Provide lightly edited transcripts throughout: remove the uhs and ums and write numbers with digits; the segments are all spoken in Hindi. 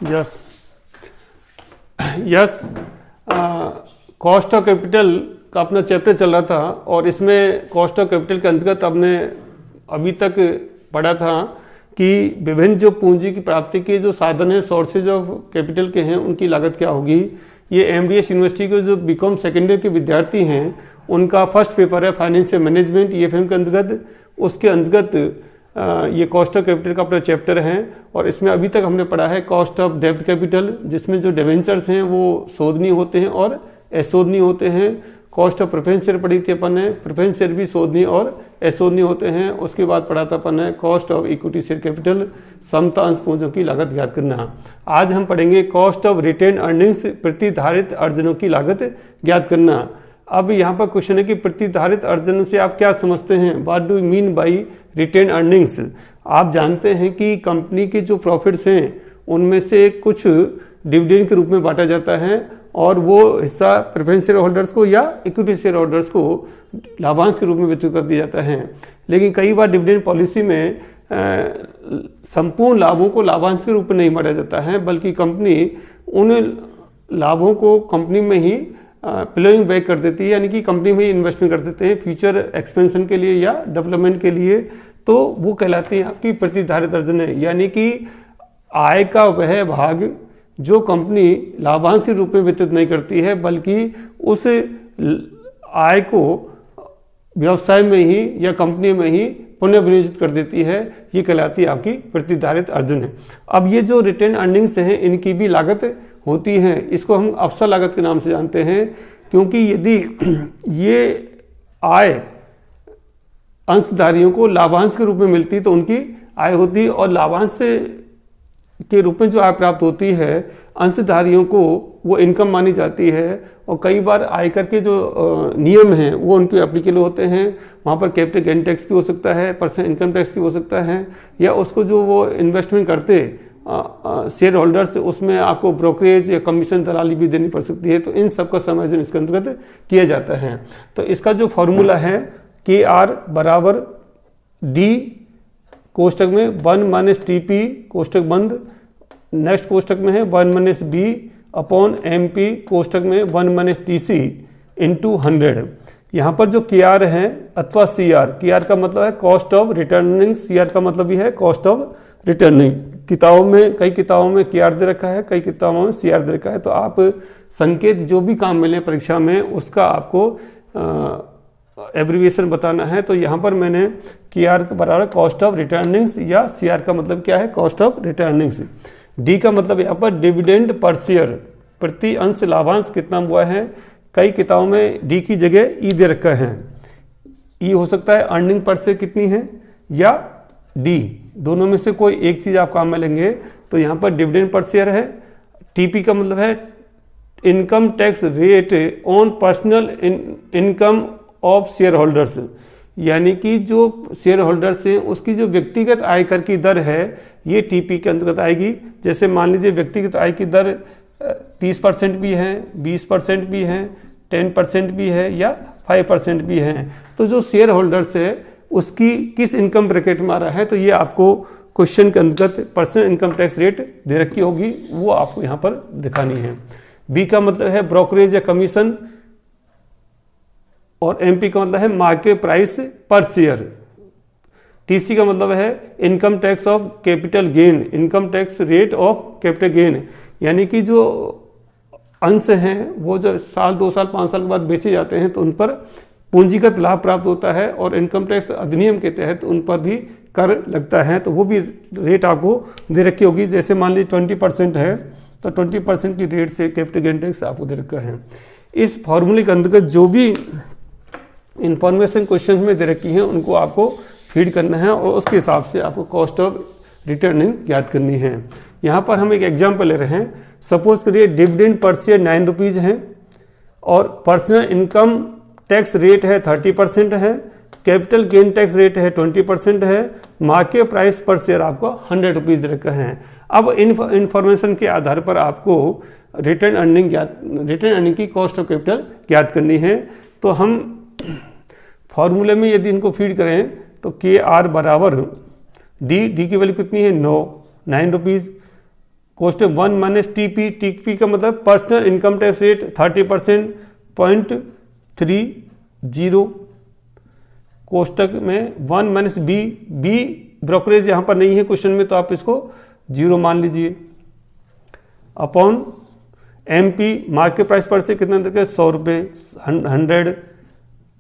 Yes yes cost of capital का अपना चैप्टर चल रहा था और इसमें कॉस्ट ऑफ कैपिटल के अंतर्गत हमने अभी तक पढ़ा था कि विभिन्न जो पूंजी की प्राप्ति के जो साधन हैं, सोर्सेज ऑफ कैपिटल के हैं, उनकी लागत क्या होगी। ये एमडीएस यूनिवर्सिटी के जो बीकॉम सेकेंड ईयर के विद्यार्थी हैं उनका फर्स्ट पेपर है फाइनेंशियल मैनेजमेंट ईएफएम के अंतर्गत। उसके अंतर्गत ये कॉस्ट ऑफ कैपिटल का अपना चैप्टर है और इसमें अभी तक हमने पढ़ा है कॉस्ट ऑफ डेब्ट कैपिटल, जिसमें जो डिवेंचर्स हैं वो शोधनीय होते हैं और अशोधनीय होते हैं। कॉस्ट ऑफ प्रेफरेंस शेयर पढ़ी थी अपन ने, प्रेफरेंस शेयर भी शोधनीय और अशोधनीय होते हैं। उसके बाद पढ़ा था अपन ने cost of equity share capital, समता अंश पूंजियों की लागत ज्ञात करना। आज हम पढ़ेंगे कॉस्ट ऑफ रिटेन अर्निंग्स, प्रतिधारित अर्जनों की लागत ज्ञात करना। अब यहाँ पर क्वेश्चन है कि प्रतिधारित अर्जन से आप क्या समझते हैं, what do you mean by retained earnings. आप जानते हैं कि कंपनी के जो प्रॉफिट्स हैं उनमें से कुछ डिविडेंड के रूप में बांटा जाता है और वो हिस्सा प्रेफरेंस शेयर होल्डर्स को या इक्विटी शेयर होल्डर्स को लाभांश के रूप में वितरित कर दिया जाता है। लेकिन कई बार डिविडेंड पॉलिसी में संपूर्ण लाभों को लाभांश के रूप में नहीं बांटा जाता है, बल्कि कंपनी उन लाभों को कंपनी में ही प्लोइंग बैक कर देती है, यानी कि कंपनी में ही इन्वेस्टमेंट कर देते हैं फ्यूचर एक्सपेंशन के लिए या डेवलपमेंट के लिए। तो वो कहलाती है आपकी प्रतिधारित अर्जन है, यानी कि आय का वह भाग जो कंपनी लाभांश के रूप में वितरित नहीं करती है, बल्कि उस आय को व्यवसाय में ही या कंपनी में ही पुनः विनियोजित कर देती है, ये कहलाती है आपकी प्रतिधारित अर्जन है। अब ये जो रिटेन अर्निंग्स हैं इनकी भी लागत होती है, इसको हम अवसर लागत के नाम से जानते हैं, क्योंकि यदि ये आय अंशधारियों को लाभांश के रूप में मिलती तो उनकी आय होती, और लाभांश के रूप में जो आय प्राप्त होती है अंशधारियों को वो इनकम मानी जाती है। और कई बार आयकर के जो नियम हैं वो उनके एप्लीकेबल होते हैं। वहाँ पर कैपिटल गेन टैक्स भी हो सकता है, पर्सनल इनकम टैक्स भी हो सकता है, या उसको जो वो इन्वेस्टमेंट करते शेयर होल्डर्स उसमें आपको ब्रोकरेज या कमीशन दलाली भी देनी पड़ सकती है। तो इन सब का समायोजन इसके अंतर्गत किया जाता है। तो इसका जो फॉर्मूला है KR बराबर D कोष्टक में 1 - TP कोष्टक बंद, नेक्स्ट कोष्टक में है 1 - B अपॉन MP कोष्टक में 1 - TC इंटू 100। यहाँ पर जो KR है अथवा CR, KR का मतलब है कॉस्ट ऑफ रिटर्निंग, CR का मतलब भी है कॉस्ट ऑफ रिटर्निंग। किताबों में कई किताबों में KR दे रखा है, कई किताबों में CR दे रखा है। तो आप संकेत जो भी काम मिले परीक्षा में उसका आपको एब्रीविएशन बताना है। तो यहाँ पर मैंने KR के बराबर कॉस्ट ऑफ रिटर्निंग्स या CR का मतलब क्या है कॉस्ट ऑफ रिटर्निंग्स। D का मतलब यहाँ पर डिविडेंड पर शेयर, प्रति अंश लाभांश कितना हुआ है। कई किताबों में D की जगह E दे रखा है, E हो सकता है अर्निंग पर शेयर कितनी है या D, दोनों में से कोई एक चीज़ आप काम में लेंगे। तो यहाँ पर डिविडेंड पर शेयर है। TP का मतलब है income tax rate on personal income of share holders, यानी कि जो शेयर होल्डर्स हैं उसकी जो व्यक्तिगत आयकर की दर है ये TP के अंतर्गत आएगी। जैसे मान लीजिए व्यक्तिगत आय की दर 30% भी है, 20% भी है, 10% भी है या 5% भी है। तो जो शेयर होल्डर्स है उसकी किस इनकम ब्रैकेट में आ रहा है, तो ये आपको क्वेश्चन के अंतर्गत पर्सनल इनकम टैक्स रेट दे रखी होगी, वो आपको यहाँ पर दिखानी है। B का मतलब है ब्रोकरेज या कमीशन, और MP का मतलब है मार्केट प्राइस पर शेयर। TC का मतलब है income tax of capital gain, income tax rate of capital gain, यानी कि जो अंश हैं वो जो साल 2 साल 5 साल के बाद बेचे जाते हैं तो उन पर पूंजीगत लाभ प्राप्त होता है, और इनकम टैक्स अधिनियम के तहत उन पर भी कर लगता है। तो वो भी रेट आपको दे रखी होगी। जैसे मान लीजिए 20% है तो 20% की रेट से कैपिटल गेन टैक्स आपको दे रखा है। इस फॉर्मूले के अंतर्गत जो भी इंफॉर्मेशन क्वेश्चन में दे रखी हैं उनको आपको फीड करना है और उसके हिसाब से आपको कॉस्ट ऑफ रिटर्निंग ज्ञात करनी है। यहाँ पर हम एक एग्जांपल ले रहे हैं। सपोज करिए डिविडेंड पर शेयर 9 रुपीज़ है और पर्सनल इनकम टैक्स रेट है 30% है, कैपिटल गेन टैक्स रेट है 20% है, मार्केट प्राइस पर शेयर आपको 100 रुपीज़ दे रखा है। अब इन्फॉर्मेशन के आधार पर आपको रिटर्न अर्निंग की कॉस्ट ऑफ कैपिटल ज्ञात करनी है। तो हम फॉर्मूले में यदि इनको फीड करें तो KR बराबर D की वैल्यू कितनी है 9 rupees, cost of 1 minus TP, TP का मतलब पर्सनल इनकम टैक्स रेट 30%, 0.30। कोष्टक में 1 माइनस बी, बी ब्रोकरेज यहाँ पर नहीं है क्वेश्चन में, तो आप इसको 0 मान लीजिए। अपॉन एमपी मार्केट प्राइस पर से कितना तक है 100 रुपये, 100।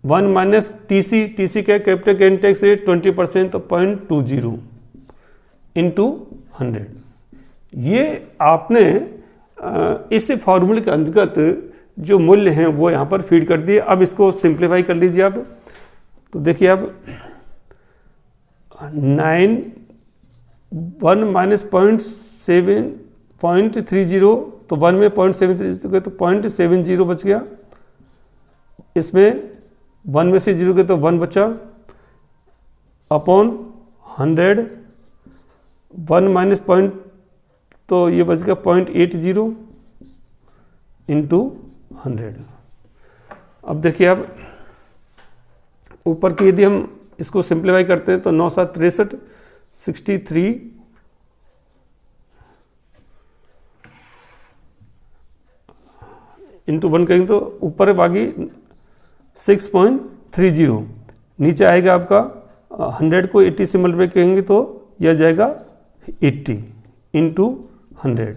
1 माइनस टीसी, टीसी का कैपिटल गेन टैक्स रेट 20%, तो 0.20 इंटू 100। ये आपने इस फॉर्मूले के अंतर्गत जो मूल्य हैं वो यहाँ पर फीड कर दिए। अब इसको सिंप्लीफाई कर लीजिए आप, तो देखिए अब 1 माइनस 0.30, तो 1 में 0.730 गए तो 0.70 बच गया। इसमें 1 में से 0 गए तो 1 बचा, अपॉन 100। 1 माइनस पॉइंट, तो ये बच गया 0.80 इंटू 100। अब देखिए अब ऊपर की यदि हम इसको सिंप्लीफाई करते हैं तो 9 7 63, 63 इंटू 1 करेंगे तो ऊपर बाकी 6.30, नीचे आएगा आपका 100 को 80 से मल्टीप्लाई करेंगे तो यह जाएगा 80 इंटू 100।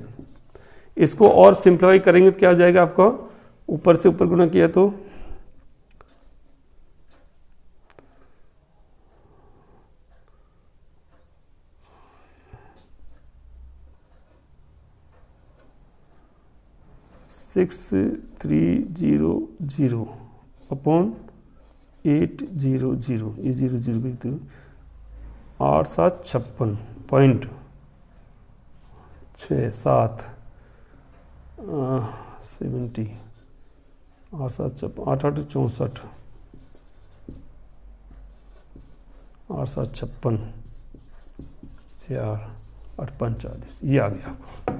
इसको और सिंप्लीफाई करेंगे तो क्या जाएगा आपका, ऊपर से ऊपर गुना किया तो 6300 अपॉन 800, ये 00 गई तो 8756.67 70 8 8 8 ये आ गया आपको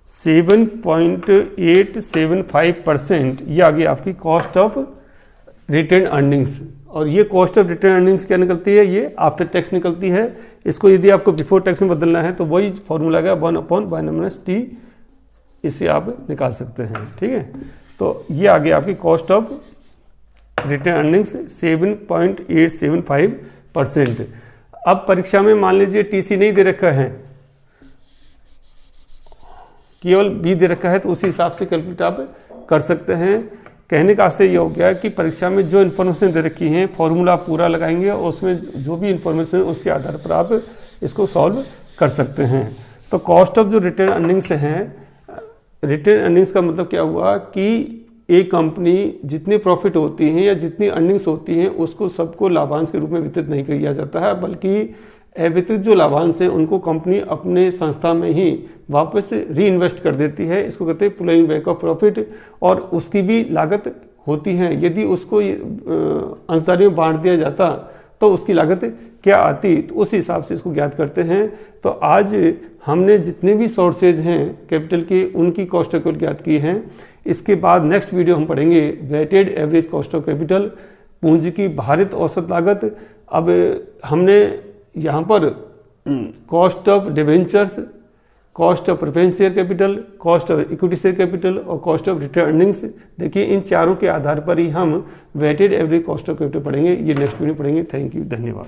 7.875%। ये आ गई आपकी कॉस्ट ऑफ रिटेन अर्निंग्स। और ये कॉस्ट ऑफ रिटेन अर्निंग्स क्या निकलती है, ये आफ्टर टैक्स निकलती है। इसको यदि आपको बिफोर टैक्स में बदलना है तो वही फॉर्मूला है 1//T, इसे आप निकाल सकते हैं। ठीक है, तो ये आ गया आपकी कॉस्ट ऑफ रिटेन अर्निंग्स 7.875%। अब परीक्षा में मान लीजिए टीसी नहीं दे रखा है, केवल बी दे रखा है, तो उसी हिसाब से कैलकुलेट आप कर सकते हैं। कहने का आशय ये हो गया कि परीक्षा में जो इन्फॉर्मेशन दे रखी है फॉर्मूला पूरा लगाएंगे और उसमें जो भी इन्फॉर्मेशन है उसके आधार पर आप इसको सॉल्व कर सकते हैं। तो कॉस्ट ऑफ जो रिटेन अर्निंग्स हैं, रिटेन अर्निंग्स का मतलब क्या हुआ कि एक कंपनी जितनी प्रॉफिट होती है या जितनी अर्निंग्स होती हैं उसको सबको लाभांश के रूप में वितरित नहीं किया जाता है, बल्कि अवितरित जो लाभांश है उनको कंपनी अपने संस्था में ही वापस री इन्वेस्ट कर देती है। इसको कहते हैं पुलिंग बैक ऑफ प्रॉफिट, और उसकी भी लागत होती है। यदि उसको अंशदारियों में बांट दिया जाता तो उसकी लागत क्या आती, तो उस हिसाब से इसको ज्ञात करते हैं। तो आज हमने जितने भी सोर्सेज हैं कैपिटल के, उनकी कॉस्ट ऑफ कैपिटल ज्ञात की हैं। इसके बाद नेक्स्ट वीडियो हम पढ़ेंगे weighted average cost of capital, पूंजी की भारित औसत लागत। अब हमने यहाँ पर cost of debentures, cost of preference share capital, cost of equity share capital और कॉस्ट ऑफ रिटेन अर्निंग्स, देखिए इन चारों के आधार पर ही हम weighted average cost of capital पढ़ेंगे। ये नेक्स्ट वीडियो पढ़ेंगे। थैंक यू, धन्यवाद।